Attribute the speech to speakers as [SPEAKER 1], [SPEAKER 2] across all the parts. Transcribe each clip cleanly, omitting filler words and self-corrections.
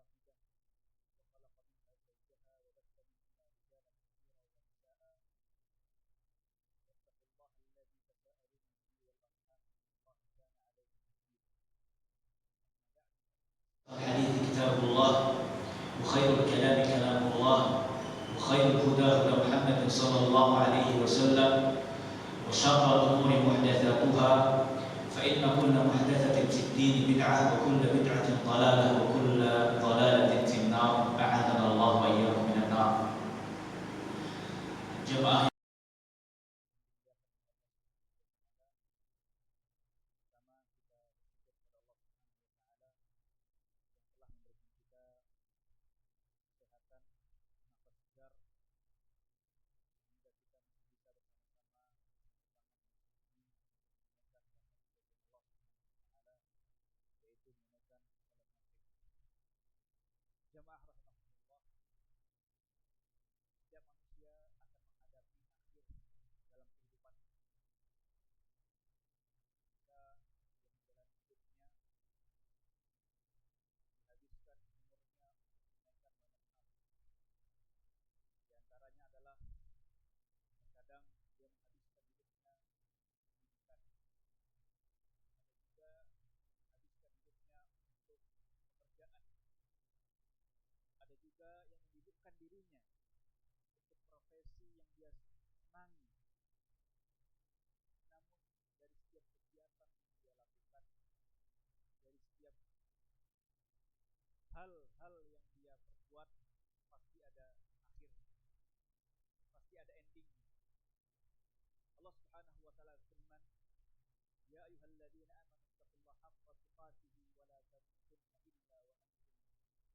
[SPEAKER 1] واحدة وخلق منها زوجها وبث منهما رجالا كثيرا ونساء واتقوا الله الذي تساءلون به والأرحام إن الله كان عليكم رقيبا.
[SPEAKER 2] الحديث كتاب الله وخير الكلام كلام الله وخير الهدى هدى محمد صلى الله عليه وسلم وشر الأمور محدثاتها فإن كل محدثة في الدين بدعة وكل بدعة ضلالة وكل ضلالة في النار أعاذنا الله وإياكم من النار. جماعة
[SPEAKER 1] Jamaah rahimahullah, setiap manusia akan menghadapi akhir dalam kehidupan. Jika dia menjalani hidupnya, dihabiskan umurnya untuk menunaikan banyak hal. Di antaranya adalah terkadang dia menghabiskan hidupnya untuk pendidikan. Ada juga menghabiskan hidupnya untuk pekerjaan. Ada juga yang menyibukkan dirinya untuk profesi yang dia senangi. Namun dari setiap kegiatan yang dia lakukan, dari setiap hal-hal yang dia perbuat, pasti ada akhir, pasti ada endingnya. Allah Subhanahu wa taala berfirman, "Ya ayyuhalladzina amanu taqullaha haqqa tuqatih wa la tamutunna illa wa antum muslimun."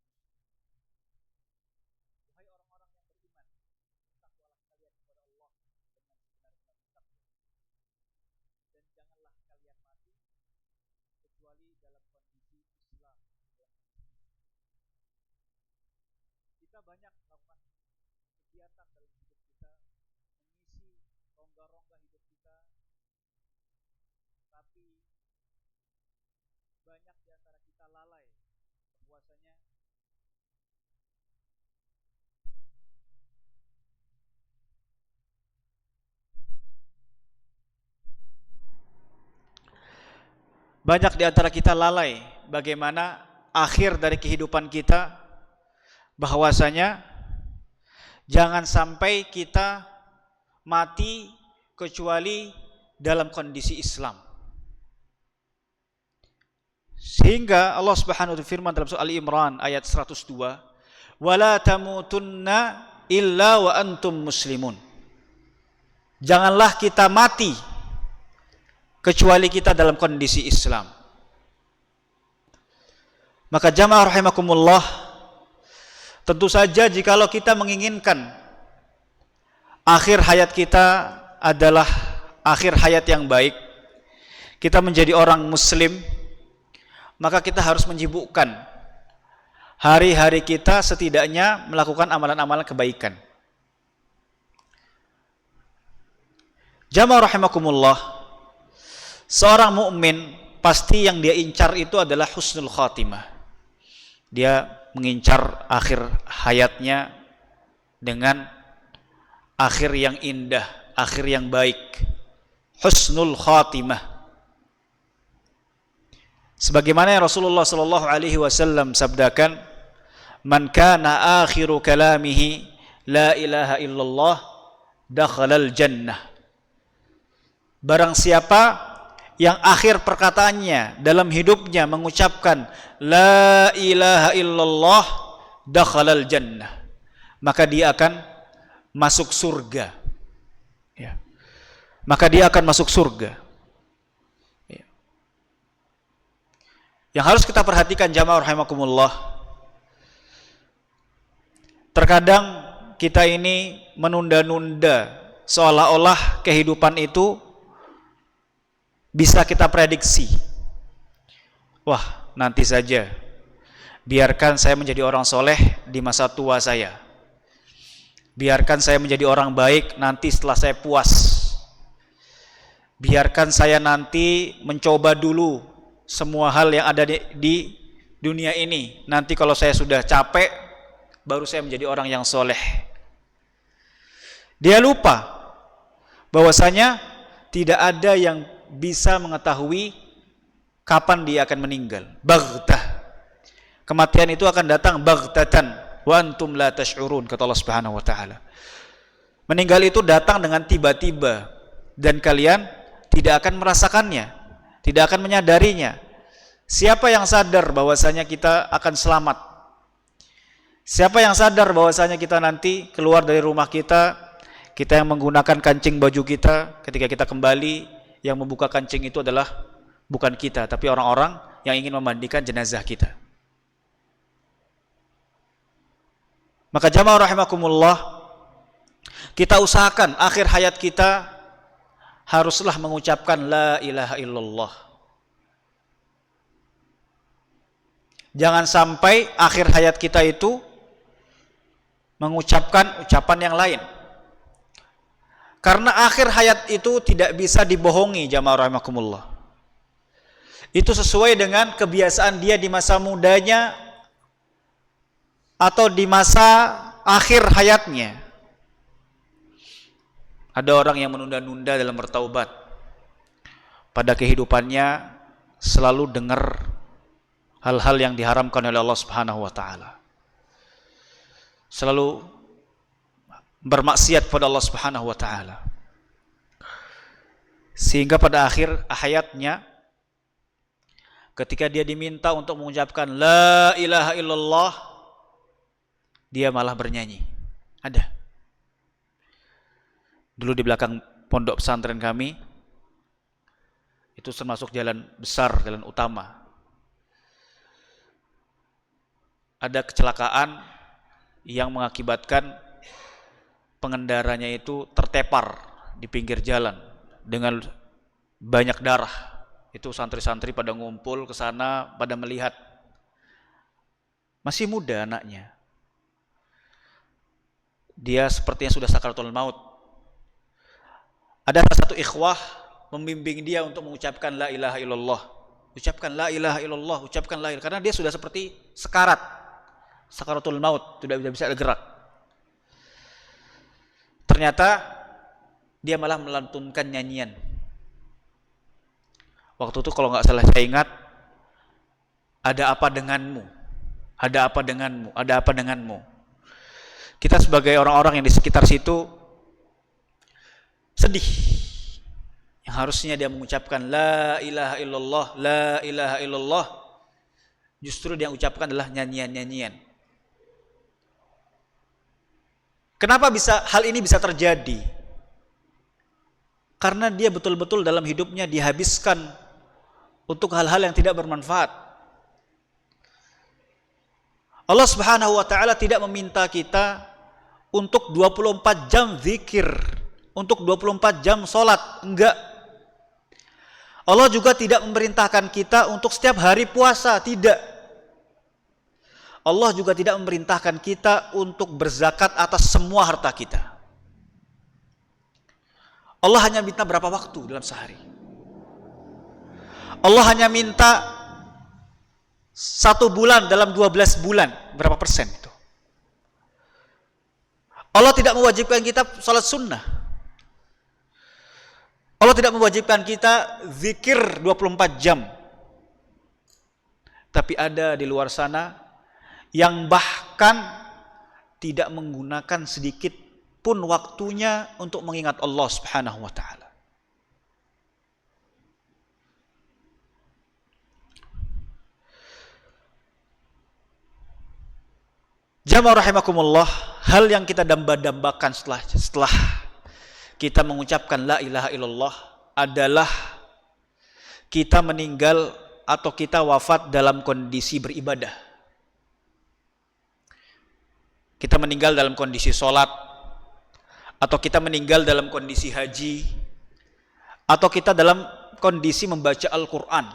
[SPEAKER 1] Wahai orang-orang yang beriman, bertakwalah kalian kepada Allah dengan sebenar-benar takwa. Dan janganlah kalian mati kecuali dalam kondisi Islam. Kita banyak melakukan kegiatan dalam hidup kita, mengisi rongga-rongga hidup kita, tapi banyak di antara kita lalai bahwasanya bagaimana akhir dari kehidupan kita, bahwasanya jangan sampai kita mati kecuali dalam kondisi Islam. Sehingga Allah Subhanahu wa taala firman dalam surah Ali Imran ayat 102, "Wala tamutunna illa wa antum muslimun." Janganlah kita mati kecuali kita dalam kondisi Islam. Maka jamaah rahimakumullah, tentu saja jikalau kita menginginkan akhir hayat kita adalah akhir hayat yang baik, kita menjadi orang muslim, maka kita harus menyibukkan hari-hari kita setidaknya melakukan amalan-amalan kebaikan. Jamaah rahimakumullah, seorang mukmin pasti yang dia incar itu adalah husnul khatimah. Dia mengincar akhir hayatnya dengan akhir yang indah, akhir yang baik, husnul khatimah. Sebagaimana Rasulullah sallallahu alaihi wasallam sabdakan, "Man kana akhiru kalamihi la ilaha illallah dakhalal jannah." Barang siapa yang akhir perkataannya dalam hidupnya mengucapkan la ilaha illallah dakhalal jannah, maka dia akan masuk surga. Ya. Maka dia akan masuk surga. Ya. Yang harus kita perhatikan jamaah rahimakumullah, terkadang kita ini menunda-nunda seolah-olah kehidupan itu bisa kita prediksi. Wah, nanti saja. Biarkan saya menjadi orang soleh di masa tua saya. Biarkan saya menjadi orang baik nanti setelah saya puas. Biarkan saya nanti mencoba dulu semua hal yang ada di
[SPEAKER 3] dunia ini. Nanti kalau saya sudah capek, baru saya menjadi orang yang soleh. Dia lupa bahwasanya tidak ada yang bisa mengetahui kapan dia akan meninggal. Baghtah. Kematian itu akan datang baghtatan wa antum la tash'urun, kata Allah Subhanahu wa taala. Meninggal itu datang dengan tiba-tiba dan kalian tidak akan merasakannya, tidak akan menyadarinya. Siapa yang sadar bahwasanya kita akan selamat? Siapa yang sadar bahwasanya kita nanti keluar dari rumah kita yang menggunakan kancing baju kita, ketika kita kembali, yang membuka kancing itu adalah bukan kita, tapi orang-orang yang ingin memandikan jenazah kita. Maka jamaah rahimakumullah, kita usahakan akhir hayat kita haruslah mengucapkan la ilaha illallah. Jangan sampai akhir hayat kita itu mengucapkan ucapan yang lain. Karena akhir hayat itu tidak bisa dibohongi, jamaah rahimakumullah. Itu sesuai dengan kebiasaan dia di masa mudanya atau di masa akhir hayatnya. Ada orang yang menunda-nunda dalam bertaubat. Pada kehidupannya selalu dengar hal-hal yang diharamkan oleh Allah Subhanahu wa taala. Selalu bermaksiat pada Allah Subhanahu wa taala. Sehingga pada akhir hayatnya ketika dia diminta untuk mengucapkan la ilaha illallah, dia malah bernyanyi. Ada. Dulu di belakang pondok pesantren kami, itu termasuk jalan besar, jalan utama. Ada kecelakaan yang mengakibatkan pengendaranya itu tertepar di pinggir jalan dengan banyak darah. Itu santri-santri pada ngumpul ke sana, pada melihat. Masih muda anaknya. Dia sepertinya sudah sakaratul maut. Ada salah satu ikhwah membimbing dia untuk mengucapkan la ilaha illallah. Ucapkan la ilaha illallah, ucapkan la ilaha, karena dia sudah seperti sekarat, sakaratul maut, tidak bisa bergerak. Ternyata dia malah melantunkan nyanyian. Waktu itu kalau nggak salah saya ingat, ada apa denganmu, ada apa denganmu, ada apa denganmu. Kita sebagai orang-orang yang di sekitar situ sedih. Yang harusnya dia mengucapkan la ilaha illallah, la ilaha illallah, justru dia ucapkan adalah nyanyian-nyanyian. Kenapa hal ini bisa terjadi? Karena dia betul-betul dalam hidupnya dihabiskan untuk hal-hal yang tidak bermanfaat. Allah Subhanahu wa taala tidak meminta kita untuk 24 jam zikir, untuk 24 jam sholat, enggak. Allah juga tidak memerintahkan kita untuk setiap hari puasa, tidak. Allah juga tidak memerintahkan kita untuk berzakat atas semua harta kita. Allah hanya minta berapa waktu dalam sehari. Allah hanya minta 1 bulan dalam 12 bulan, berapa persen itu? Allah tidak mewajibkan kita sholat sunnah. Allah tidak mewajibkan kita zikir 24 jam. Tapi ada di luar sana yang bahkan tidak menggunakan sedikit pun waktunya untuk mengingat Allah Subhanahu wa taala. Jamaah rahimakumullah, hal yang kita damba-dambakan setelah kita mengucapkan la ilaha illallah adalah kita meninggal atau kita wafat dalam kondisi beribadah. Kita meninggal dalam kondisi sholat, atau kita meninggal dalam kondisi haji, atau kita dalam kondisi membaca Al-Quran.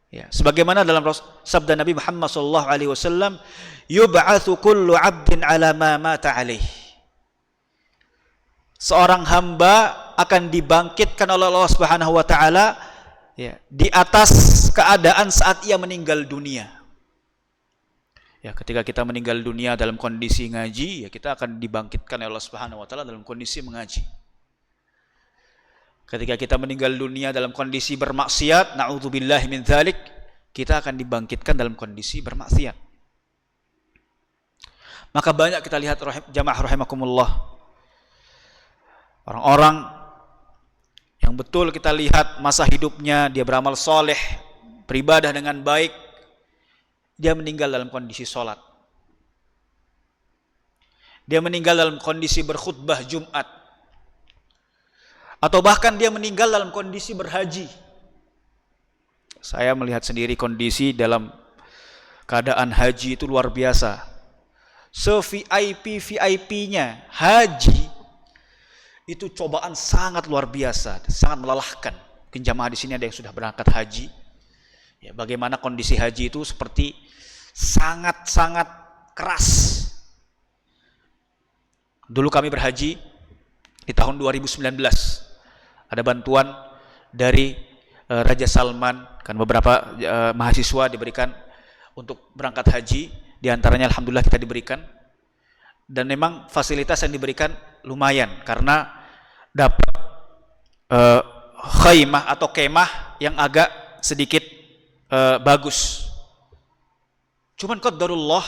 [SPEAKER 3] Ya, sebagaimana dalam sabda Nabi Muhammad SAW, yub'atsu kullu 'abdin 'ala ma mata 'alaih. Seorang hamba akan dibangkitkan oleh Allah Subhanahu wa taala ya, di atas keadaan saat ia meninggal dunia. Ya, ketika kita meninggal dunia dalam kondisi ngaji, ya kita akan dibangkitkan oleh Allah Subhanahu wa taala dalam kondisi mengaji. Ketika kita meninggal dunia dalam kondisi bermaksiat, na'udzubillahi min dzalik, kita akan dibangkitkan dalam kondisi bermaksiat. Maka banyak kita lihat jamaah rahimakumullah, orang-orang yang betul kita lihat masa hidupnya dia beramal soleh, beribadah dengan baik, dia meninggal dalam kondisi sholat. Dia meninggal dalam kondisi berkhutbah Jumat. Atau bahkan dia meninggal dalam kondisi berhaji. Saya melihat sendiri kondisi dalam keadaan haji itu luar biasa. Se-VIP-VIP-nya haji itu cobaan sangat luar biasa, sangat melelahkan. Mungkin jamaah di sini ada yang sudah berangkat haji. Ya, bagaimana kondisi haji itu seperti sangat-sangat keras. Dulu kami berhaji di tahun 2019. Ada bantuan dari Raja Salman, kan beberapa mahasiswa diberikan untuk berangkat haji, di antaranya alhamdulillah kita diberikan. Dan memang fasilitas yang diberikan lumayan karena dapat khaimah atau kemah yang agak sedikit bagus. Cuman qadarullah,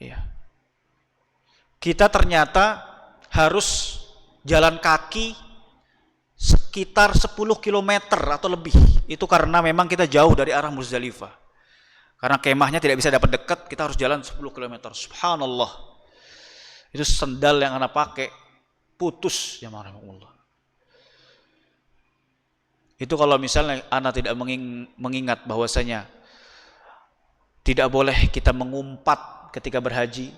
[SPEAKER 3] ya, kita ternyata harus jalan kaki sekitar 10 km atau lebih. Itu karena memang kita jauh dari arah Muzdalifah. Karena kemahnya tidak bisa dapat dekat, kita harus jalan 10 km. Subhanallah. Itu sendal yang anak pakai putus, ya Allah. Itu kalau misalnya anak tidak mengingat bahwasanya tidak boleh kita mengumpat ketika berhaji,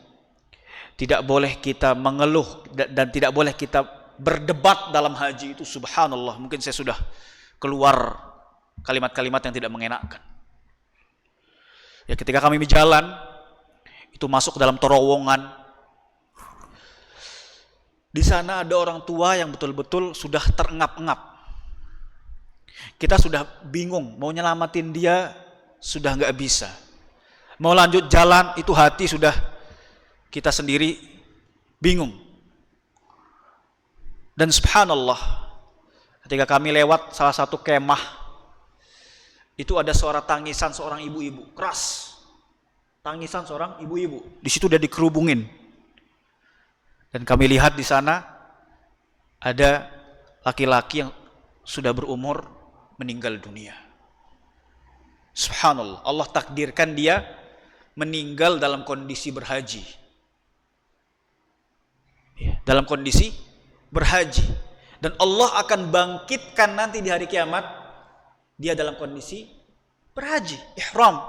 [SPEAKER 3] tidak boleh kita mengeluh, dan tidak boleh kita berdebat dalam haji itu, subhanallah, mungkin saya sudah keluar kalimat-kalimat yang tidak mengenakkan. Ya, ketika kami berjalan, itu masuk ke dalam terowongan. Di sana ada orang tua yang betul-betul sudah terengap-engap. Kita sudah bingung, mau nyelamatin dia sudah nggak bisa. Mau lanjut jalan, itu hati sudah kita sendiri bingung. Dan subhanallah, ketika kami lewat salah satu kemah, itu ada suara tangisan seorang ibu-ibu, keras. Tangisan seorang ibu-ibu. Di situ udah dikerubungin. Dan kami lihat di sana ada laki-laki yang sudah berumur meninggal dunia. Subhanallah, Allah takdirkan dia meninggal dalam kondisi berhaji. Ya, dalam kondisi berhaji. Dan Allah akan bangkitkan nanti di hari kiamat dia dalam kondisi berhaji, ihram.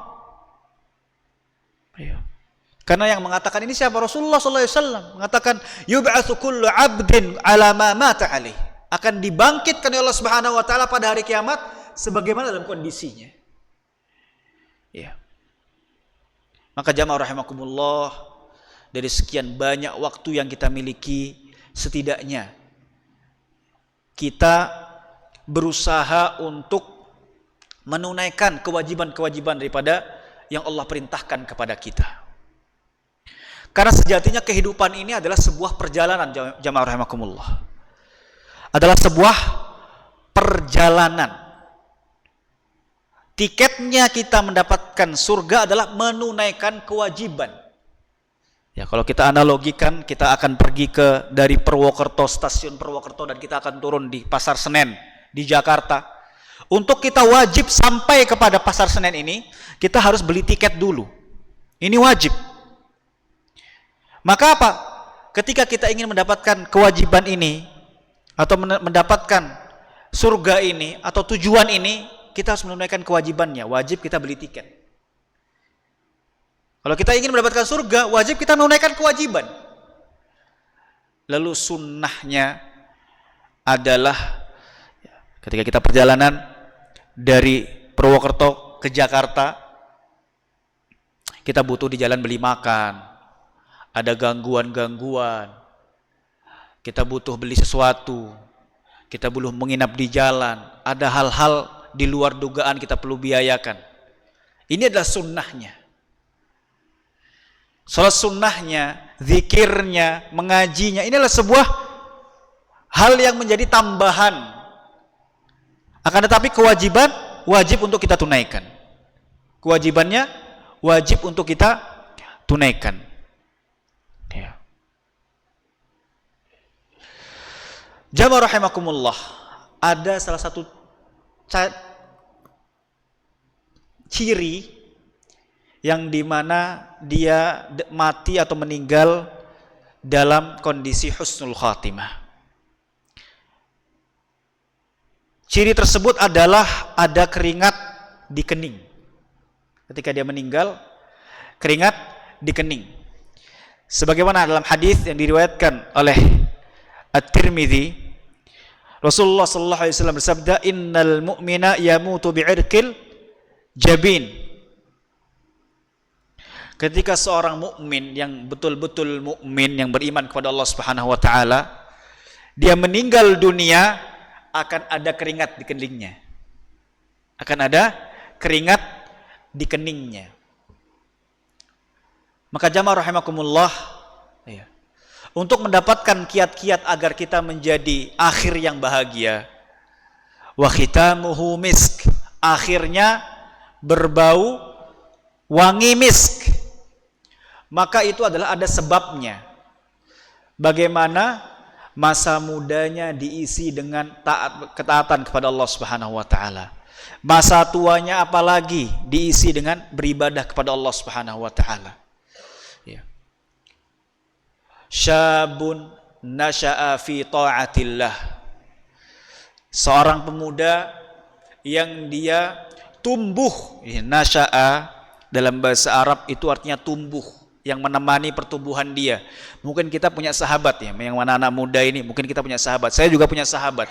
[SPEAKER 3] Ya. Karena yang mengatakan ini siapa? Rasulullah SAW mengatakan, yub'atsu kullu 'abdin 'ala ma mata 'alaih. Akan dibangkitkan oleh Allah Subhanahu wa taala pada hari kiamat sebagaimana dalam kondisinya. Ya. Maka jamaah rahimakumullah, dari sekian banyak waktu yang kita miliki, setidaknya kita berusaha untuk menunaikan kewajiban-kewajiban daripada yang Allah perintahkan kepada kita. Karena sejatinya kehidupan ini adalah sebuah perjalanan, jamaah rahimakumullah. Adalah sebuah perjalanan. Tiketnya kita mendapatkan surga adalah menunaikan kewajiban. Ya, kalau kita analogikan, kita akan pergi dari Purwokerto, stasiun Purwokerto, dan kita akan turun di Pasar Senen di Jakarta. Untuk kita wajib sampai kepada Pasar Senen ini, kita harus beli tiket dulu. Ini wajib. Maka apa? Ketika kita ingin mendapatkan kewajiban ini, atau mendapatkan surga ini, atau tujuan ini, kita harus menunaikan kewajibannya. Wajib kita beli tiket. Kalau kita ingin mendapatkan surga, wajib kita menunaikan kewajiban. Lalu sunnahnya adalah ketika kita perjalanan dari Purwokerto ke Jakarta, kita butuh di jalan beli makan, ada gangguan-gangguan, kita butuh beli sesuatu, kita belum menginap di jalan, ada hal-hal di luar dugaan kita perlu biayakan. Ini adalah sunnahnya. Salat sunnahnya, zikirnya, mengajinya, ini adalah sebuah hal yang menjadi tambahan. Akan tetapi kewajiban wajib untuk kita tunaikan. Kewajibannya wajib untuk kita tunaikan. Ya. Jamaah rahimakumullah, ada salah satu ciri yang dimana dia mati atau meninggal dalam kondisi husnul khatimah. Ciri tersebut adalah ada keringat di kening. Ketika dia meninggal, keringat di kening. Sebagaimana dalam hadis yang diriwayatkan oleh At-Tirmidzi, Rasulullah sallallahu alaihi wasallam bersabda, "Innal mu'mina yamutu bi'irqil jabin." Ketika seorang mukmin yang betul-betul mukmin yang beriman kepada Allah Subhanahu wa taala, dia meninggal dunia, akan ada keringat di keningnya. Akan ada keringat di keningnya. Maka jamaah rahimakumullah, ya, untuk mendapatkan kiat-kiat agar kita menjadi akhir yang bahagia, wa khitamuhu misk, akhirnya berbau wangi misk, maka itu adalah ada sebabnya. Bagaimana masa mudanya diisi dengan ketaatan kepada Allah Subhanahu wa taala. Masa tuanya apalagi diisi dengan beribadah kepada Allah Subhanahu wa taala. Ya. Syabun nasha'a fi ta'atillah. Seorang pemuda yang dia tumbuh, nasha'a dalam bahasa Arab itu artinya tumbuh, yang menemani pertumbuhan dia. Mungkin kita punya sahabat ya, yang mana anak muda ini, mungkin kita punya sahabat. Saya juga punya sahabat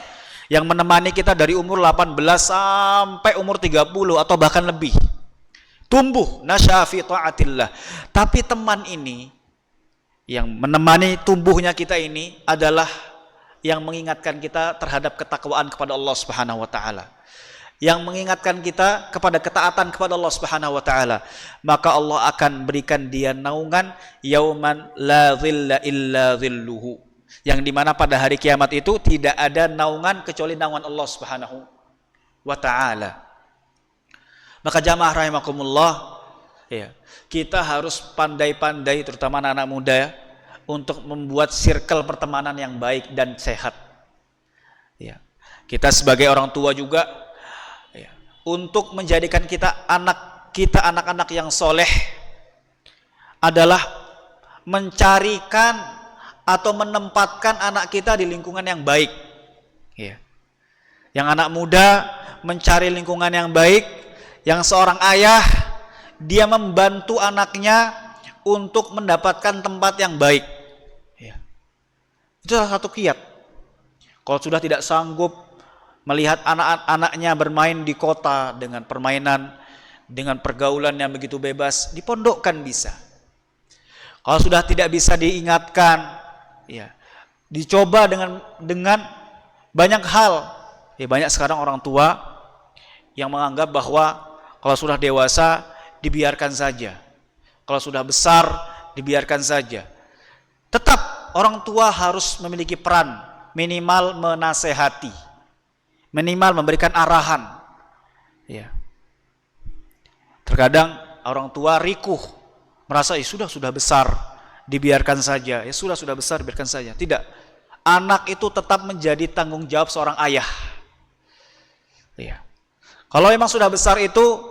[SPEAKER 3] yang menemani kita dari umur 18 sampai umur 30 atau bahkan lebih. Tumbuh, nasya'a fi ta'atillah. Tapi teman ini yang menemani tumbuhnya kita ini adalah yang mengingatkan kita terhadap ketakwaan kepada Allah Subhanahu wa taala. Yang mengingatkan kita kepada ketaatan kepada Allah Subhanahu wa taala, maka Allah akan berikan dia naungan yauman la dhilla illa dhilluhu, yang dimana pada hari kiamat itu tidak ada naungan kecuali naungan Allah Subhanahu wa taala. Maka jamaah rahimakumullah, ya, kita harus pandai-pandai, terutama anak-anak muda ya, untuk membuat circle pertemanan yang baik dan sehat. Ya. Kita sebagai orang tua juga untuk menjadikan kita anak-anak yang soleh adalah mencarikan atau menempatkan anak kita di lingkungan yang baik. Ya. Yang anak muda mencari lingkungan yang baik, yang seorang ayah dia membantu anaknya untuk mendapatkan tempat yang baik. Ya. Itu salah satu kiat. Kalau sudah tidak sanggup melihat anak-anaknya bermain di kota dengan permainan, dengan pergaulan yang begitu bebas, dipondokkan bisa. Kalau sudah tidak bisa diingatkan, ya, dicoba dengan banyak hal. Ya, banyak sekarang orang tua yang menganggap bahwa kalau sudah dewasa dibiarkan saja, kalau sudah besar dibiarkan saja. Tetap orang tua harus memiliki peran, minimal menasehati, minimal memberikan arahan. Ya. Terkadang orang tua rikuh, merasa sudah besar, dibiarkan saja. Ya sudah besar, biarkan saja. Tidak. Anak itu tetap menjadi tanggung jawab seorang ayah. Ya. Kalau memang sudah besar itu,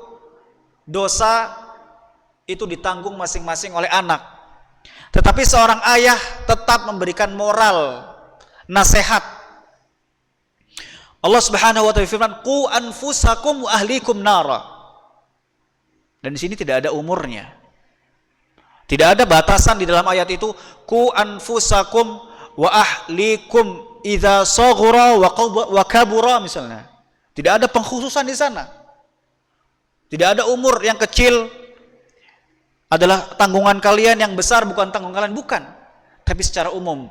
[SPEAKER 3] dosa itu ditanggung masing-masing oleh anak. Tetapi seorang ayah tetap memberikan moral, nasihat. Allah Subhanahu wa taala firman, "Qu anfusakum wa ahlikum nara." Dan di sini tidak ada umurnya. Tidak ada batasan di dalam ayat itu, "Qu anfusakum wa ahlikum idza saghura wa kabura" misalnya. Tidak ada pengkhususan di sana. Tidak ada umur, yang kecil adalah tanggungan kalian, yang besar bukan tanggungan kalian, bukan. Tapi secara umum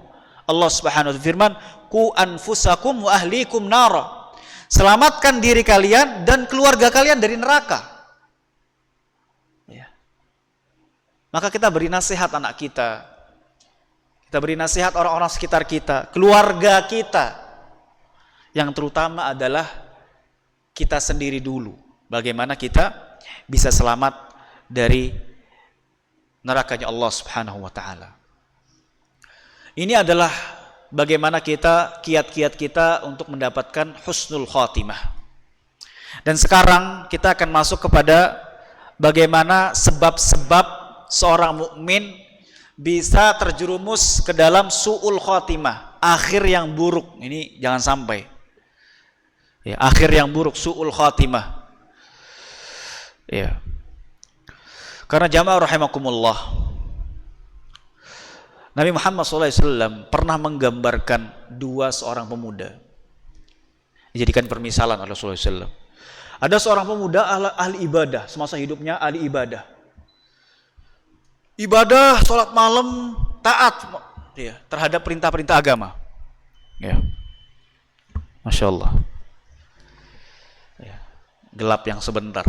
[SPEAKER 3] Allah Subhanahu wa taala firman, "Qu anfusakum wa ahlikum nara." Selamatkan diri kalian dan keluarga kalian dari neraka. Ya. Maka kita beri nasihat anak kita. Kita beri nasihat orang-orang sekitar kita, keluarga kita. Yang terutama adalah kita sendiri dulu. Bagaimana kita bisa selamat dari nerakanya Allah Subhanahu wa taala. Ini adalah bagaimana kita, kiat-kiat kita untuk mendapatkan husnul khatimah. Dan sekarang kita akan masuk kepada bagaimana sebab-sebab seorang mukmin bisa terjerumus ke dalam su'ul khatimah, akhir yang buruk. Ini jangan sampai. Ya, akhir yang buruk, su'ul khatimah. Ya. Karena jamaah rahimakumullah, Nabi Muhammad SAW pernah menggambarkan seorang pemuda, dijadikan permisalan oleh Rasulullah SAW. Ada seorang pemuda ahli ibadah, semasa hidupnya ahli ibadah. Ibadah, sholat malam, taat ya, terhadap perintah-perintah agama. Ya. Masya Allah. Ya. Gelap yang sebentar.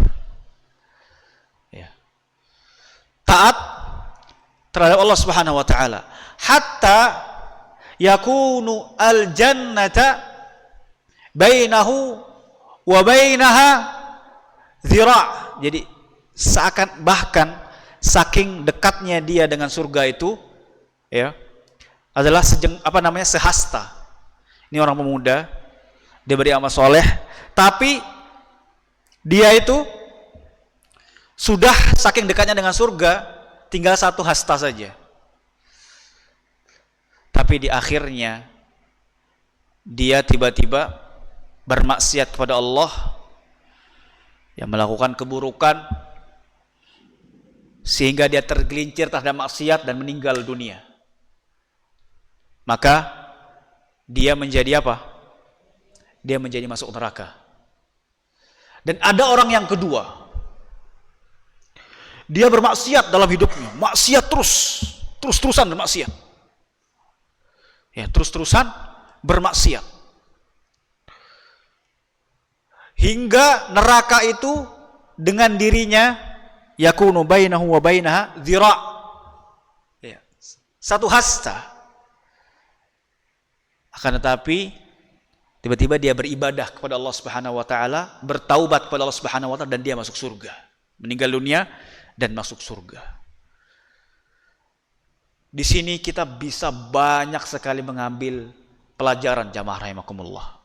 [SPEAKER 3] Ya. Taat terhadap Allah Subhanahu wa taala. Hatta yakunu al-jannata bainahu wa bainaha zira'. Jadi seakan bahkan saking dekatnya dia dengan surga itu ya adalah sehasta. Ini orang pemuda, dia beri amal soleh, tapi dia itu sudah saking dekatnya dengan surga, tinggal satu hasta saja. Tapi di akhirnya dia tiba-tiba bermaksiat kepada Allah, yang melakukan keburukan sehingga dia tergelincir terhadap maksiat dan meninggal dunia. Maka dia menjadi apa? Dia menjadi masuk neraka. Dan ada orang yang kedua, dia bermaksiat dalam hidupnya, maksiat terus-terusan bermaksiat. Ya, terus-terusan bermaksiat. Hingga neraka itu dengan dirinya yakunu bainahu wa bainaha zira'. Ya, satu hasta. Akan tetapi tiba-tiba dia beribadah kepada Allah Subhanahu wa taala, bertaubat kepada Allah Subhanahu wa taala dan dia masuk surga. Meninggal dunia dan masuk surga. Di sini kita bisa banyak sekali mengambil pelajaran jamaah rahimakumullah.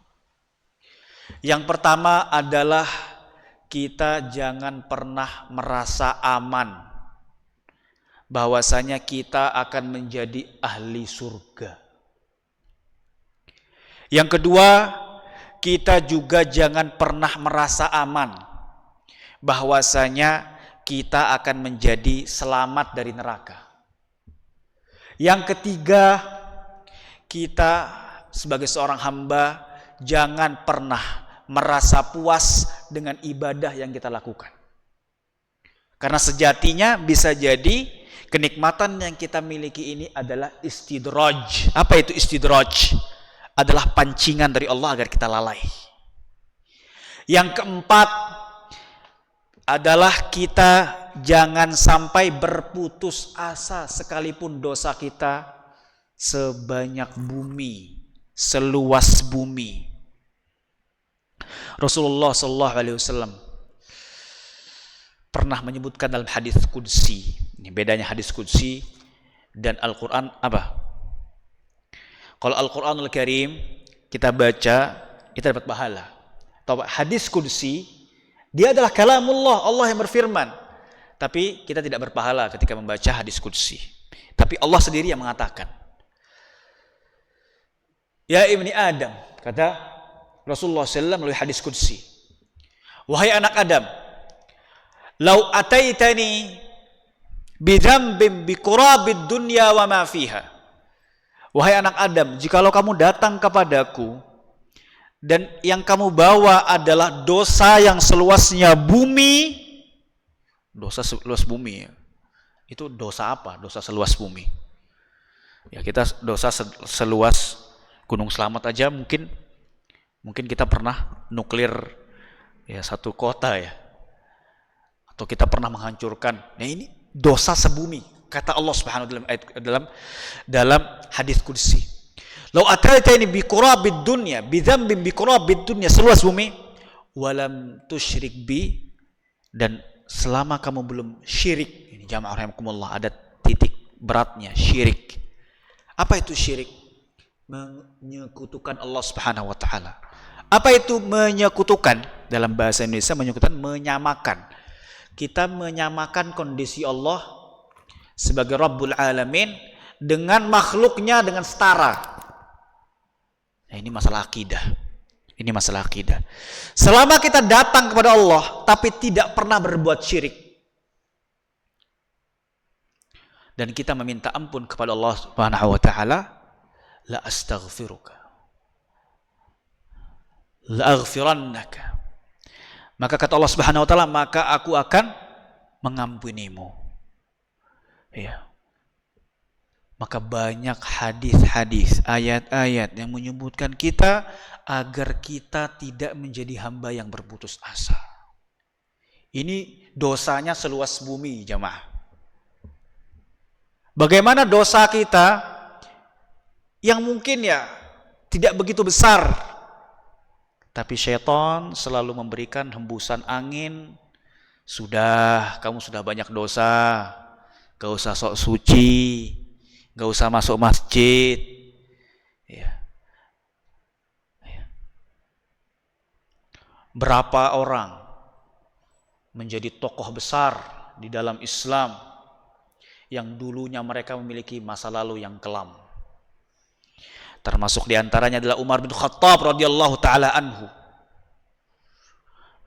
[SPEAKER 3] Yang pertama adalah kita jangan pernah merasa aman bahwasanya kita akan menjadi ahli surga. Yang kedua, kita juga jangan pernah merasa aman bahwasanya kita akan menjadi selamat dari neraka. Yang ketiga, kita sebagai seorang hamba jangan pernah merasa puas dengan ibadah yang kita lakukan. Karena sejatinya bisa jadi kenikmatan yang kita miliki ini adalah istidraj. Apa itu istidraj? Adalah pancingan dari Allah agar kita lalai. Yang keempat adalah kita jangan sampai berputus asa sekalipun dosa kita sebanyak bumi, seluas bumi. Rasulullah SAW pernah menyebutkan dalam hadis qudsi. Ini bedanya hadis qudsi dan Al-Quran apa? Kalau Al-Quranul Karim kita baca, kita dapat pahala. Atau hadis qudsi, dia adalah kalamullah, Allah yang berfirman. Tapi kita tidak berpahala ketika membaca hadis qudsi. Tapi Allah sendiri yang mengatakan. Ya ibni Adam, kata Rasulullah SAW melalui hadis qudsi. Wahai anak Adam, lau ataitani bidhambin biqurabid dunya wa ma fiha. Wahai anak Adam, jikalau kamu datang kepadaku dan yang kamu bawa adalah dosa yang seluasnya bumi. Dosa seluas bumi ya. Itu dosa apa? Dosa seluas bumi. Ya, kita dosa seluas Gunung Slamet aja mungkin Mungkin kita pernah nuklir ya satu kota ya. Atau kita pernah menghancurkan. Nah ini dosa sebumi. Kata Allah Subhanahu wa taala dalam hadis qudsi. Lau ataitani bi qurabid dunya bi dzambin bi qurabid dunya, seluas bumi, walam tusyrik bi, dan selama kamu belum syirik. Ini jamaah rahimakumullah, ada titik beratnya syirik. Apa itu syirik? Menyekutukan Allah Subhanahu wa taala. Apa itu menyekutukan? Dalam bahasa Indonesia menyekutukan, menyamakan. Kita menyamakan kondisi Allah sebagai Rabbul Alamin dengan makhluknya dengan setara. Nah, ini masalah akidah. Ini masalah akidah. Selama kita datang kepada Allah tapi tidak pernah berbuat syirik, dan kita meminta ampun kepada Allah Subhanahu wa taala, la astaghfiruka, la aghfirannaka, maka kata Allah Subhanahu wa taala, maka aku akan mengampunimu. Ya. Maka banyak hadis-hadis, ayat-ayat yang menyebutkan kita agar kita tidak menjadi hamba yang berputus asa. Ini dosanya seluas bumi, jamaah. Bagaimana dosa kita yang mungkin ya tidak begitu besar, tapi syaitan selalu memberikan hembusan angin. Kamu sudah banyak dosa, gak usah sok suci, gak usah masuk masjid. Ya. Berapa orang menjadi tokoh besar di dalam Islam yang dulunya mereka memiliki masa lalu yang kelam. Termasuk diantaranya adalah Umar bin Khattab radhiyallahu taala anhu.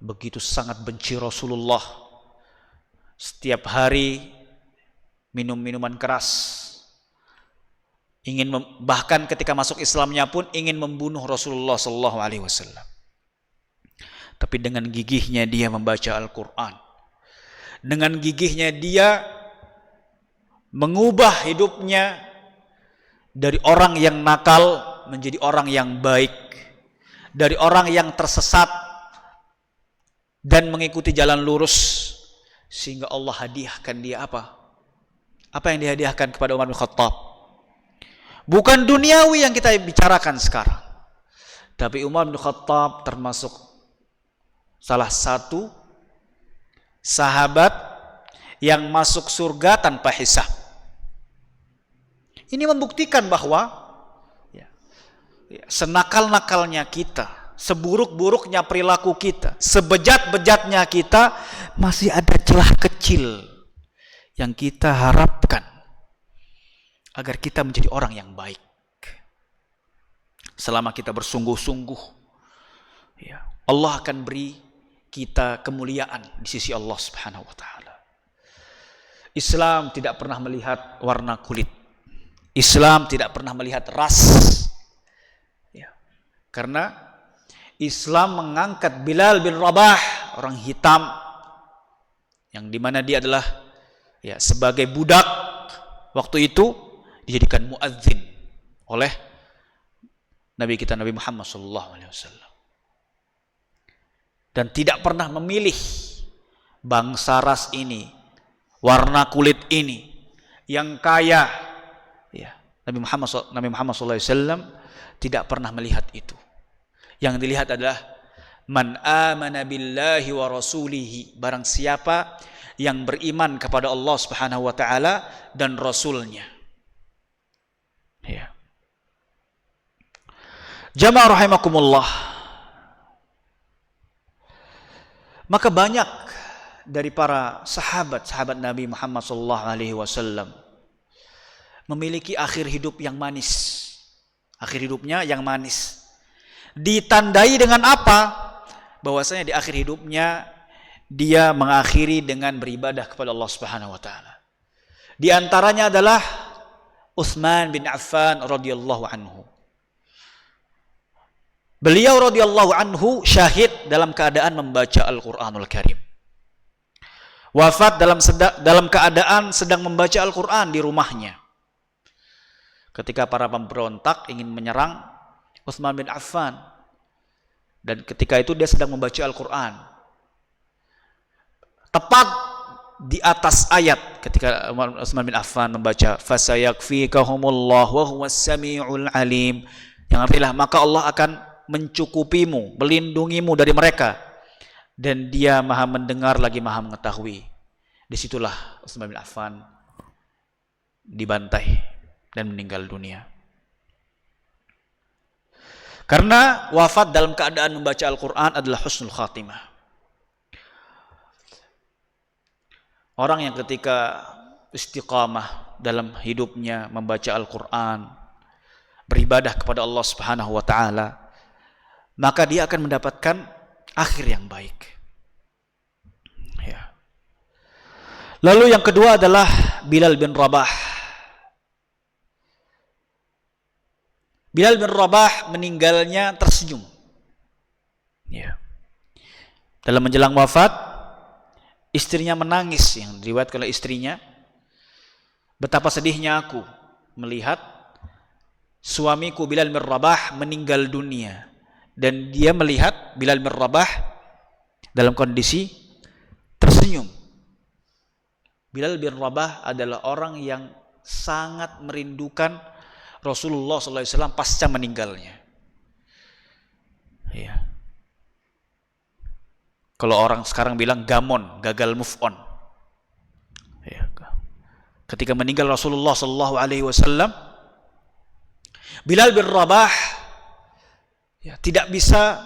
[SPEAKER 3] Begitu sangat benci Rasulullah. Setiap hari minum minuman keras. Bahkan ketika masuk Islamnya pun ingin membunuh Rasulullah sallallahu alaihi wasallam. Tapi dengan gigihnya dia membaca Al-Quran. Dengan gigihnya dia mengubah hidupnya dari orang yang nakal menjadi orang yang baik, dari orang yang tersesat dan mengikuti jalan lurus, sehingga Allah hadiahkan dia apa? Apa yang dihadiahkan kepada Umar bin Khattab? Bukan duniawi yang kita bicarakan sekarang, tapi Umar bin Khattab termasuk salah satu sahabat yang masuk surga tanpa hisab. Ini membuktikan bahwa senakal-nakalnya kita, seburuk-buruknya perilaku kita, sebejat-bejatnya kita, masih ada celah kecil yang kita harapkan agar kita menjadi orang yang baik. Selama kita bersungguh-sungguh, Allah akan beri kita kemuliaan di sisi Allah Subhanahu wa taala. Islam tidak pernah melihat warna kulit. Islam tidak pernah melihat ras. Karena Islam mengangkat Bilal bin Rabah, orang hitam, yang dimana dia adalah sebagai budak waktu itu, dijadikan muadzin oleh Nabi kita Nabi Muhammad SAW. Dan tidak pernah memilih bangsa ras ini, warna kulit ini, yang kaya. Nabi Muhammad SAW tidak pernah melihat itu. Yang dilihat adalah man amana billahi wa rasulihi, barang siapa yang beriman kepada Allah Subhanahu wa taala dan rasulnya. Jamaah rahimakumullah. Maka banyak dari para sahabat Nabi Muhammad SAW memiliki akhir hidup yang manis. Akhir hidupnya yang manis. Ditandai dengan apa? Bahwasanya di akhir hidupnya dia mengakhiri dengan beribadah kepada Allah Subhanahu wa taala. Di antaranya adalah Utsman bin Affan radhiyallahu anhu. Beliau radhiyallahu anhu syahid dalam keadaan membaca Al-Qur'anul Karim. Wafat dalam keadaan sedang membaca Al-Qur'an di rumahnya. Ketika para pemberontak ingin menyerang Utsman bin Affan, Dan ketika itu dia sedang membaca Al-Quran. Tepat di atas ayat ketika Utsman bin Affan membaca fasayakfikahumullah wa huwas samiul alim, yang artinya maka Allah akan mencukupimu, melindungimu dari mereka, dan dia maha mendengar lagi maha mengetahui. Disitulah Utsman bin Affan dibantai dan meninggal dunia. Karena wafat dalam keadaan membaca Al-Quran adalah husnul khatimah. Orang yang ketika istiqamah dalam hidupnya membaca Al-Quran, beribadah kepada Allah Subhanahu wa ta'ala, maka dia akan mendapatkan akhir yang baik. Ya. Lalu yang kedua adalah Bilal bin Rabah. Bilal bin Rabah meninggalnya tersenyum. Ya. Dalam menjelang wafat, istrinya menangis, yang diriwayatkan oleh istrinya, betapa sedihnya aku melihat suamiku Bilal bin Rabah meninggal dunia. Dan dia melihat Bilal bin Rabah dalam kondisi tersenyum. Bilal bin Rabah adalah orang yang sangat merindukan Rasulullah SAW pasca meninggalnya. Ya. Kalau orang sekarang bilang gamon, gagal move on. Ya. Ketika meninggal Rasulullah SAW, Bilal bin Rabah ya, tidak bisa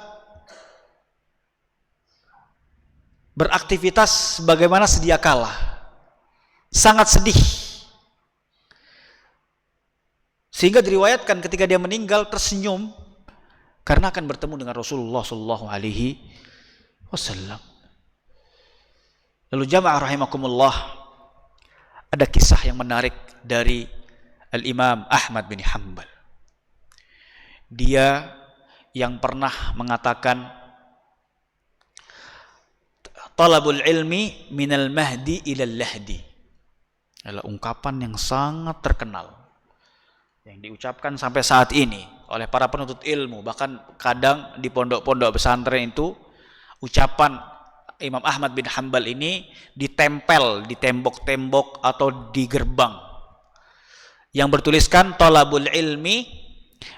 [SPEAKER 3] beraktivitas sebagaimana sedia kala. Sangat sedih. Sehingga diriwayatkan ketika dia meninggal tersenyum karena akan bertemu dengan Rasulullah SAW. Lalu jamaah rahimakumullah, ada kisah yang menarik dari Al-Imam Ahmad bin Hanbal. Dia yang pernah mengatakan talabul ilmi minal mahdi ilal lahdi, adalah ungkapan yang sangat terkenal yang diucapkan sampai saat ini oleh para penuntut ilmu. Bahkan kadang di pondok-pondok pesantren itu ucapan Imam Ahmad bin Hanbal ini ditempel di tembok-tembok atau di gerbang yang bertuliskan talabul ilmi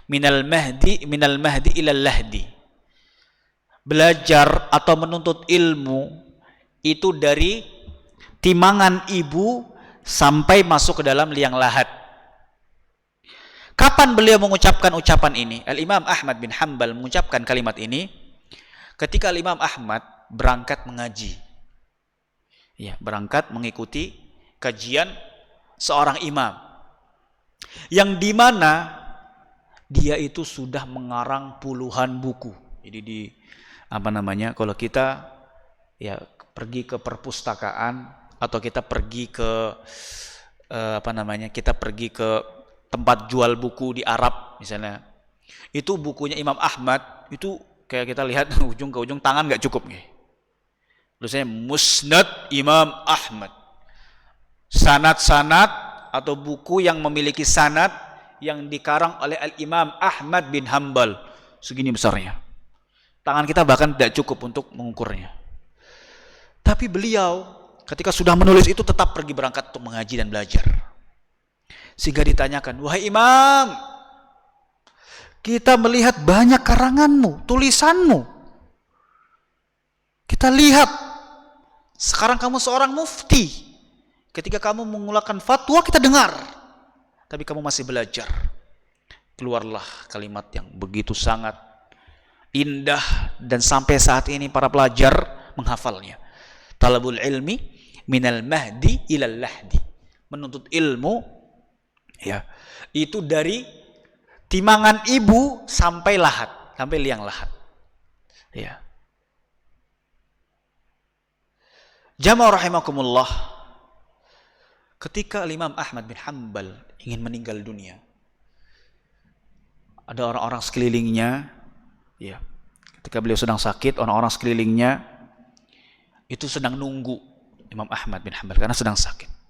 [SPEAKER 3] minal mahdi ilal lahdi. Belajar atau menuntut ilmu itu dari timangan ibu sampai masuk ke dalam liang lahat. Kapan beliau mengucapkan ucapan ini? Al-Imam Ahmad bin Hanbal mengucapkan kalimat ini ketika Imam Ahmad berangkat mengaji. Ya, berangkat mengikuti kajian seorang imam. Yang di mana dia itu sudah mengarang puluhan buku. Jadi kalau kita ya pergi ke perpustakaan atau kita pergi ke kita pergi ke tempat jual buku di Arab misalnya, itu bukunya Imam Ahmad itu kayak kita lihat ujung ke ujung tangan nggak cukup nih. Tulisannya Musnad Imam Ahmad. Sanad-sanad atau buku yang memiliki sanad yang dikarang oleh Al-Imam Ahmad bin Hanbal segini besarnya. Tangan kita bahkan tidak cukup untuk mengukurnya. Tapi beliau ketika sudah menulis itu tetap pergi berangkat untuk mengaji dan belajar. Sehingga ditanyakan, wahai imam, kita melihat banyak karanganmu, tulisanmu. Kita lihat, sekarang kamu seorang mufti. Ketika kamu mengeluarkan fatwa, kita dengar. Tapi kamu masih belajar. Keluarlah kalimat yang begitu sangat indah dan sampai saat ini para pelajar menghafalnya. Talabul ilmi minal mahdi ilal lahdi. Menuntut ilmu ya, itu dari timangan ibu sampai lahat, sampai liang lahat. Ya. Jamaah rahimakumullah, ketika Imam Ahmad bin Hanbal ingin meninggal dunia, ada orang-orang sekelilingnya, ya, ketika beliau sedang sakit, orang-orang sekelilingnya itu sedang nunggu Imam Ahmad bin Hanbal karena sedang sakit.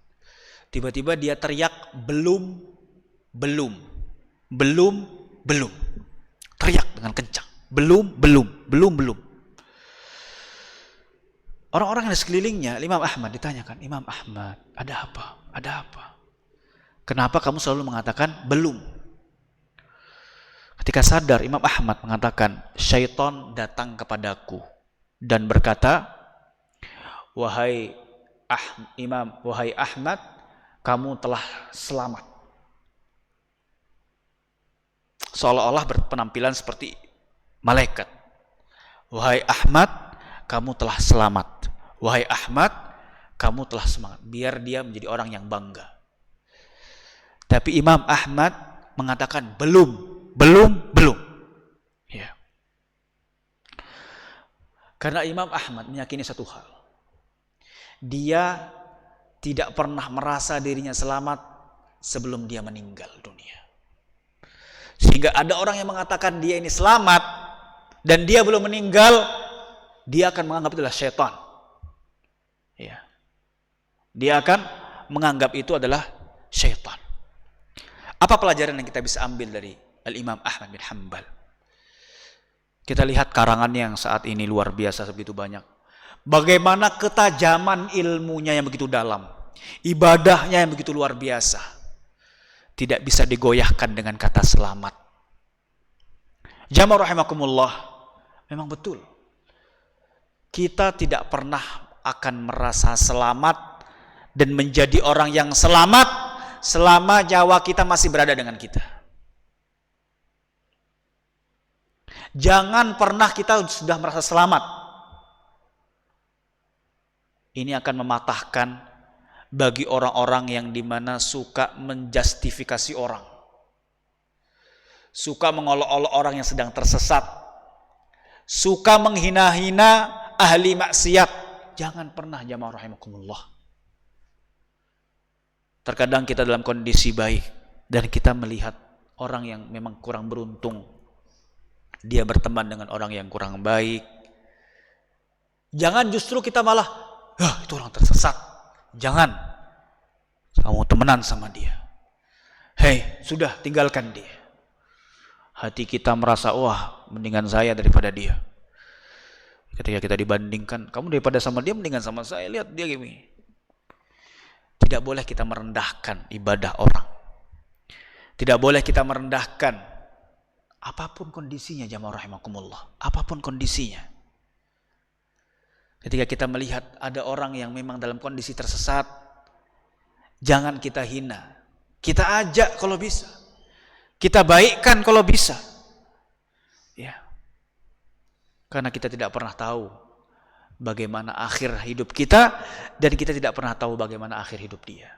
[SPEAKER 3] Tiba-tiba dia teriak, belum. Teriak dengan kencang. Belum. Orang-orang yang di sekelilingnya Imam Ahmad ditanyakan, Imam Ahmad, ada apa? Ada apa? Kenapa kamu selalu mengatakan belum? Ketika sadar, Imam Ahmad mengatakan, syaitan datang kepadaku dan berkata, wahai Ahmad, kamu telah selamat. Seolah-olah berpenampilan seperti malaikat. Wahai Ahmad, kamu telah selamat. Wahai Ahmad, kamu telah semangat. Biar dia menjadi orang yang bangga. Tapi Imam Ahmad mengatakan belum. Ya. Karena Imam Ahmad meyakini satu hal. Dia tidak pernah merasa dirinya selamat sebelum dia meninggal dunia. Sehingga ada orang yang mengatakan dia ini selamat dan dia belum meninggal, dia akan menganggap itu adalah syaitan. Ya. Dia akan menganggap itu adalah syaitan. Apa pelajaran yang kita bisa ambil dari Al-Imam Ahmad bin Hanbal? Kita lihat karangannya yang saat ini luar biasa, sebegitu banyak. Bagaimana ketajaman ilmunya yang begitu dalam, ibadahnya yang begitu luar biasa, tidak bisa digoyahkan dengan kata selamat. Jamaah rahimakumullah, memang betul kita tidak pernah akan merasa selamat dan menjadi orang yang selamat selama nyawa kita masih berada dengan kita. Jangan pernah kita sudah merasa selamat. Ini akan mematahkan bagi orang-orang yang dimana suka menjustifikasi orang, suka mengolok-olok orang yang sedang tersesat, suka menghina-hina ahli maksiat. Jangan pernah, jamaah rahimakumullah. Terkadang kita dalam kondisi baik dan kita melihat orang yang memang kurang beruntung, dia berteman dengan orang yang kurang baik. Jangan justru kita malah, itu orang tersesat. Jangan kamu temenan sama dia. Hei, sudah, tinggalkan dia. Hati kita merasa, wah, mendingan saya daripada dia. Ketika kita dibandingkan, kamu daripada sama dia mendingan sama saya, lihat dia gini. Tidak boleh kita merendahkan ibadah orang. Tidak boleh kita merendahkan apapun kondisinya, jamaah rahimakumullah. Apapun kondisinya. Ketika kita melihat ada orang yang memang dalam kondisi tersesat, jangan kita hina. Kita ajak kalau bisa. Kita baikkan kalau bisa. Ya. Karena kita tidak pernah tahu bagaimana akhir hidup kita, dan kita tidak pernah tahu bagaimana akhir hidup dia.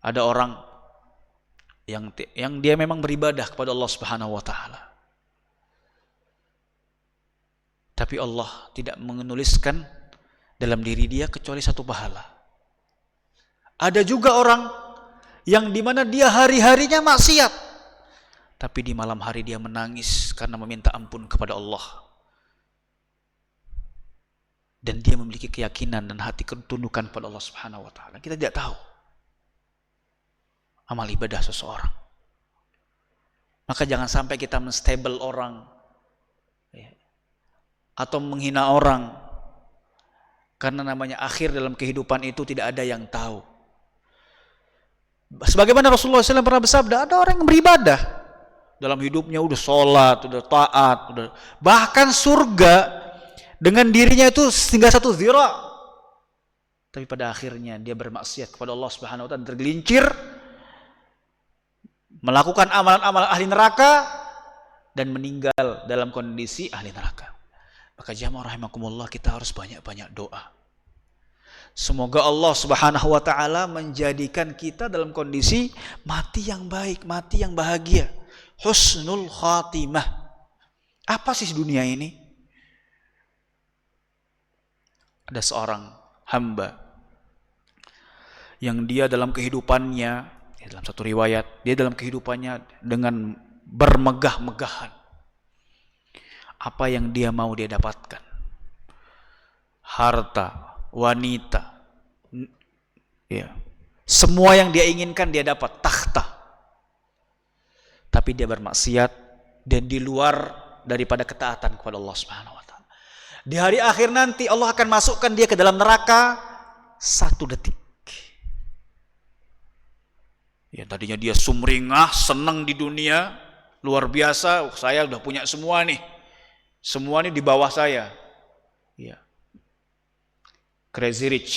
[SPEAKER 3] Ada orang yang dia memang beribadah kepada Allah Subhanahu wa taala. Tapi Allah tidak menuliskan dalam diri dia kecuali satu pahala. Ada juga orang yang dimana dia hari-harinya maksiat, tapi di malam hari dia menangis karena meminta ampun kepada Allah. Dan dia memiliki keyakinan dan hati ketundukan pada Allah Subhanahu wa taala. Kita tidak tahu amal ibadah seseorang. Maka jangan sampai kita menstable orang, ya, atau menghina orang, karena namanya akhir dalam kehidupan itu tidak ada yang tahu. Sebagaimana Rasulullah SAW pernah bersabda, ada orang yang beribadah dalam hidupnya, udah sholat, udah taat, bahkan surga dengan dirinya itu tinggal 1 zira', tapi pada akhirnya dia bermaksiat kepada Allah Subhanahu wa taala, tergelincir melakukan amalan-amalan ahli neraka dan meninggal dalam kondisi ahli neraka. Maka jamaah rahimakumullah, kita harus banyak-banyak doa. Semoga Allah Subhanahu wa taala menjadikan kita dalam kondisi mati yang baik, mati yang bahagia. Husnul khatimah. Apa sih dunia ini? Ada seorang hamba yang dia dalam kehidupannya, dalam satu riwayat, dia dalam kehidupannya dengan bermegah-megahan. Apa yang dia mau dia dapatkan. Harta, wanita, ya, semua yang dia inginkan dia dapat, takhta. Tapi dia bermaksiat dan di luar daripada ketaatan kepada Allah Subhanahu wa taala. Di hari akhir nanti Allah akan masukkan dia ke dalam neraka 1 detik. Ya, tadinya dia sumringah, senang di dunia, luar biasa, saya udah punya semua nih. Semua nih di bawah saya. Ya. Crazy rich.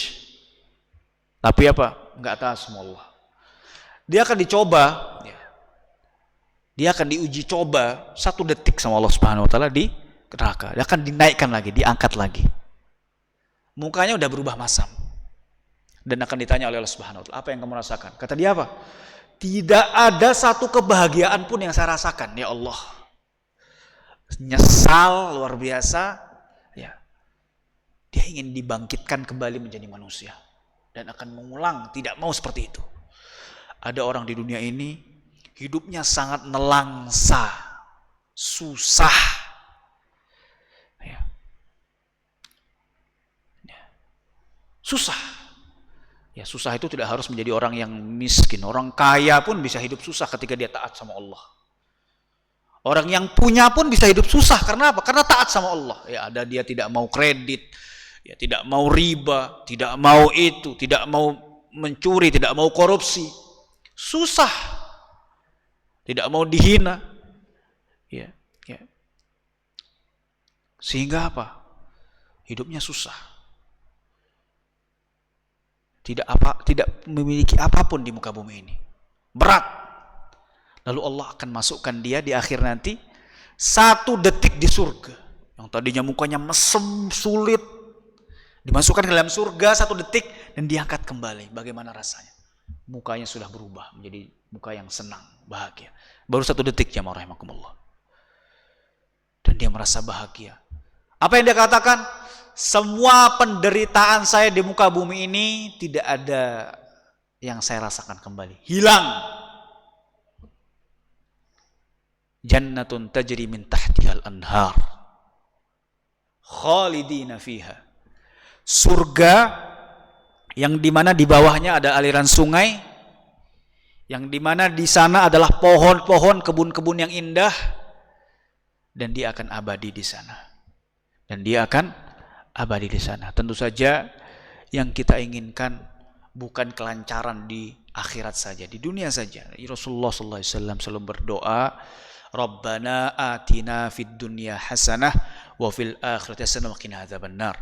[SPEAKER 3] Tapi apa? Enggak taat sama Allah. Dia akan dicoba, ya. Dia akan diuji coba 1 detik sama Allah Subhanahu wa taala di neraka. Dia akan dinaikkan lagi, diangkat lagi. Mukanya udah berubah masam. Dan akan ditanya oleh Allah Subhanahu wa taala, apa yang kamu rasakan? Kata dia apa? Tidak ada satu kebahagiaan pun yang saya rasakan, ya Allah. Nyesal luar biasa, ya. Dia ingin dibangkitkan kembali menjadi manusia dan akan mengulang, tidak mau seperti itu. Ada orang di dunia ini hidupnya sangat nelangsa, susah. Ya. Susah. Ya, susah itu tidak harus menjadi orang yang miskin. Orang kaya pun bisa hidup susah ketika dia taat sama Allah. Orang yang punya pun bisa hidup susah. Karena apa? Karena taat sama Allah. Ya, ada dia tidak mau kredit, ya, tidak mau riba, tidak mau itu, tidak mau mencuri, tidak mau korupsi. Susah. Tidak mau dihina. Ya, ya. Sehingga apa? Hidupnya susah. Tidak memiliki apapun di muka bumi ini. Berat. Lalu Allah akan masukkan dia di akhir nanti 1 detik di surga. Yang tadinya mukanya mesem, sulit, dimasukkan ke dalam surga 1 detik dan diangkat kembali. Bagaimana rasanya? Mukanya sudah berubah menjadi muka yang senang, bahagia. Baru 1 detik, jamaah rahimakumullah. Dan dia merasa bahagia. Apa yang dia katakan? Semua penderitaan saya di muka bumi ini tidak ada yang saya rasakan kembali. Hilang. Jannatun tajri min tahtihal anhar. Khalidina fiha. Surga yang dimana di bawahnya ada aliran sungai, yang dimana di sana adalah pohon-pohon, kebun-kebun yang indah, dan dia akan abadi di sana. Dan dia akan abadi di sana. Tentu saja yang kita inginkan bukan kelancaran di akhirat saja, di dunia saja. Rasulullah SAW selalu berdoa, Rabbana atina fid dunya hasanah wa fil akhirati hasanah wa qina adzabannar.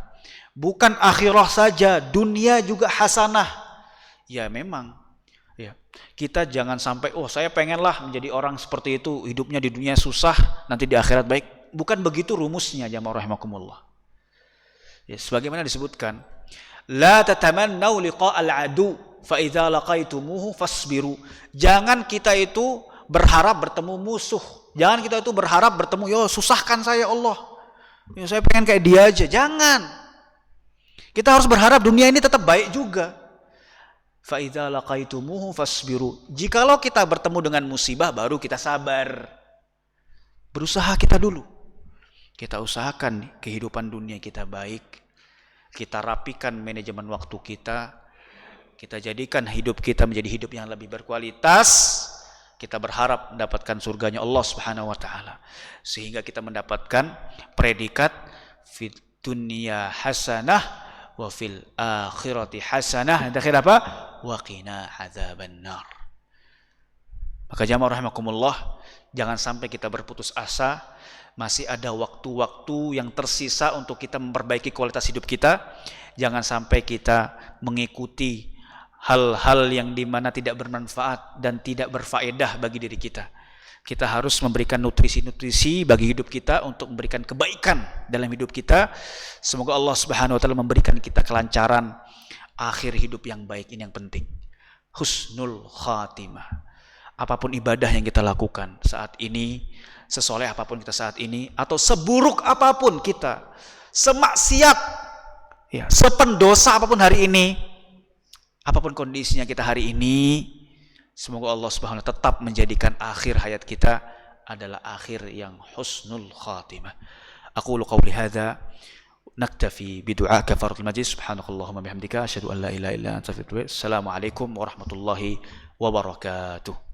[SPEAKER 3] Bukan akhirah saja, dunia juga hasanah. Ya memang, ya. Kita jangan sampai, saya pengenlah menjadi orang seperti itu, hidupnya di dunia susah, nanti di akhirat baik. Bukan begitu rumusnya, jamaah rahimakumullah. Ya, sebagaimana disebutkan, la tatamannau liqa'al adu fa idza laqaitumuhu fasbiru. Jangan kita itu berharap bertemu musuh. Jangan kita itu berharap bertemu, susahkan saya Allah. Ya, saya pengen kayak dia aja. Jangan. Kita harus berharap dunia ini tetap baik juga. Fa idza laqaitumuhu fasbiru. Jikalau kita bertemu dengan musibah baru kita sabar. Berusaha kita dulu. Kita usahakan kehidupan dunia kita baik. Kita rapikan manajemen waktu kita. Kita jadikan hidup kita menjadi hidup yang lebih berkualitas. Kita berharap mendapatkan surganya Allah Subhanahu wa taala. Sehingga kita mendapatkan predikat fid dunya hasanah wa fil akhirati hasanah. Dan terakhir apa? Wa qina adzabannar. Maka jamaah rahimakumullah, jangan sampai kita berputus asa. Masih ada waktu-waktu yang tersisa untuk kita memperbaiki kualitas hidup kita. Jangan sampai kita mengikuti hal-hal yang dimana tidak bermanfaat dan tidak berfaedah bagi diri kita. Kita harus memberikan nutrisi-nutrisi bagi hidup kita untuk memberikan kebaikan dalam hidup kita. Semoga Allah Subhanahu wa taala memberikan kita kelancaran akhir hidup yang baik. Ini yang penting. Husnul khatimah. Apapun ibadah yang kita lakukan saat ini, sesoleh apapun kita saat ini, atau seburuk apapun kita, semaksiat, ya, sependosa apapun hari ini, apapun kondisinya kita hari ini, semoga Allah Subhanahu wa taala tetap menjadikan akhir hayat kita adalah akhir yang husnul khatimah. Aqulu qawli hadza naktafi bidu'a kafaratul majlis. Subhanakallahumma bihamdika asyhadu an la ilaha illa anta astaghfiruka wa atubu ilaik. Assalamualaikum warahmatullahi wabarakatuh.